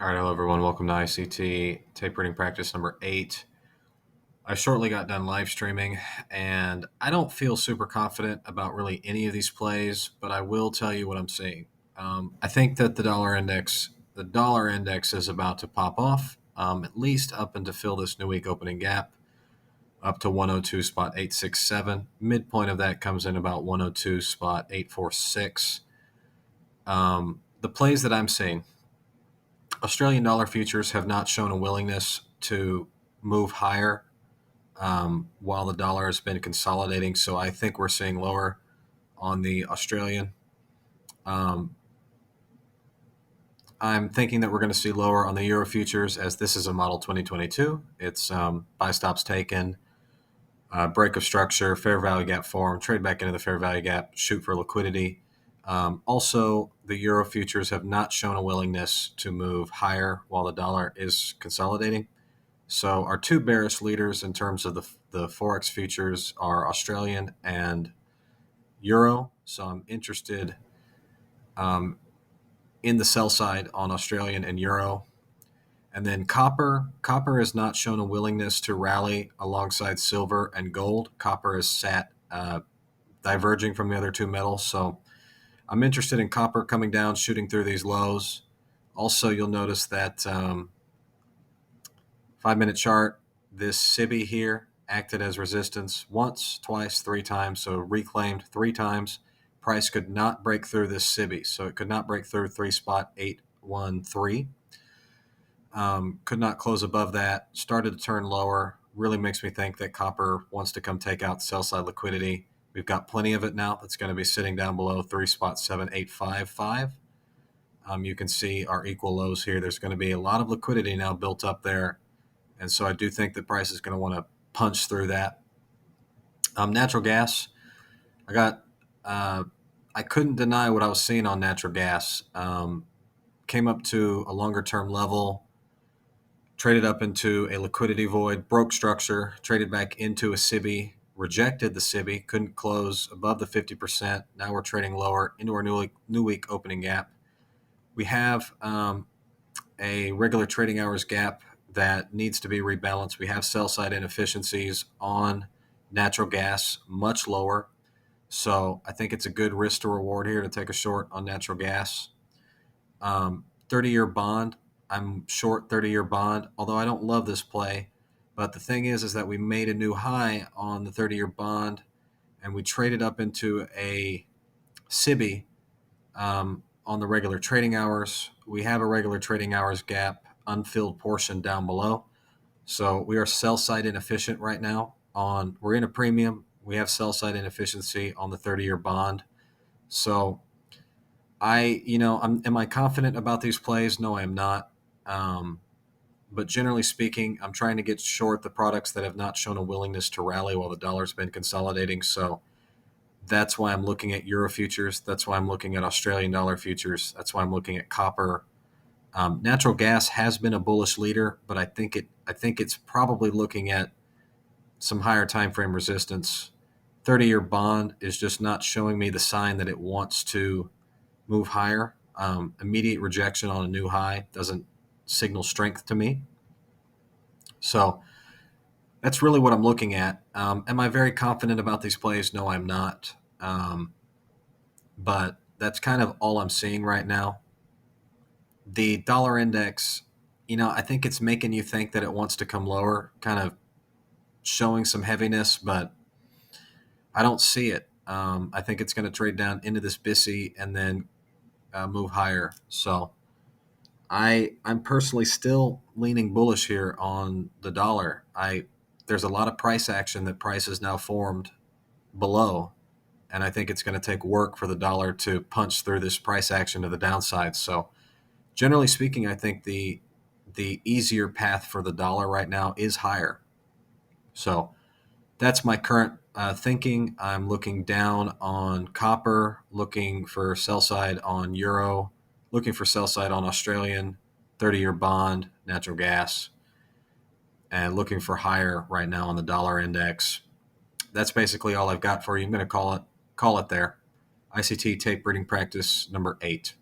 All right, hello everyone. Welcome to ICT tape reading practice number 8. I shortly got done live streaming, and I don't feel super confident about really any of these plays, but I will tell you what I'm seeing. I think that the dollar index is about to pop off, at least up and to fill this new week opening gap up to 102.867. Midpoint of that comes in about 102.846. The plays that I'm seeing. Australian dollar futures have not shown a willingness to move higher while the dollar has been consolidating. So I think we're seeing lower on the Australian. Um, I'm thinking that we're going to see lower on the Euro futures as this is a model 2022. It's buy stops taken, break of structure, fair value gap form, trade back into the fair value gap, shoot for liquidity. Also, the Euro futures have not shown a willingness to move higher while the dollar is consolidating. So our two bearish leaders in terms of the Forex futures are Australian and Euro. So I'm interested um, in the sell side on Australian and Euro. And then copper. Copper has not shown a willingness to rally alongside silver and gold. Copper has sat diverging from the other two metals. So I'm interested in copper coming down, shooting through these lows. Also, you'll notice that 5-minute chart, this SIBI here acted as resistance once, twice, three times, so reclaimed three times. Price could not break through this SIBI, so it could not break through 3.813. Could not close above that, started to turn lower. Really makes me think that copper wants to come take out sell side liquidity. We've got plenty of it now. That's going to be sitting down below 3.7855. You can see our equal lows here. There's going to be a lot of liquidity now built up there. And so I do think that price is going to want to punch through that. Natural gas, I got, I couldn't deny what I was seeing on natural gas. Came up to a longer term level, traded up into a liquidity void, broke structure, traded back into a SIBI, rejected the SIBI, couldn't close above the 50%. Now we're trading lower into our new week opening gap. We have a regular trading hours gap that needs to be rebalanced. We have sell side inefficiencies on natural gas, much lower. So I think it's a good risk to reward here to take a short on natural gas. 30-year bond, I'm short 30-year bond, although I don't love this play. But the thing is that we made a new high on the 30-year bond, and we traded up into a SIBI on the regular trading hours. We have a regular trading hours gap, unfilled portion down below. So we are sell side inefficient right now. We're in a premium. We have sell side inefficiency on the 30-year bond. So am I confident about these plays? No, I am not. But generally speaking, I'm trying to get short the products that have not shown a willingness to rally while the dollar's been consolidating. So that's why I'm looking at Euro futures. That's why I'm looking at Australian dollar futures. That's why I'm looking at copper. Natural gas has been a bullish leader, but I think it's probably looking at some higher time frame resistance. 30-year bond is just not showing me the sign that it wants to move higher. Immediate rejection on a new high doesn't signal strength to me. So that's really what I'm looking at. Am I very confident about these plays? No, I'm not. But that's kind of all I'm seeing right now. The dollar index, I think it's making you think that it wants to come lower, kind of showing some heaviness, but I don't see it. I think it's going to trade down into this BISI and then move higher. So I'm personally still leaning bullish here on the dollar. There's a lot of price action that price is now formed below, and I think it's going to take work for the dollar to punch through this price action to the downside. So generally speaking, I think the easier path for the dollar right now is higher. So that's my current thinking. I'm looking down on copper, looking for sell side on euro, looking for sell side on Australian 30-year bond, natural gas, and looking for higher right now on the dollar index. That's basically all I've got for you. I'm going to call it there. ICT tape reading practice number 8.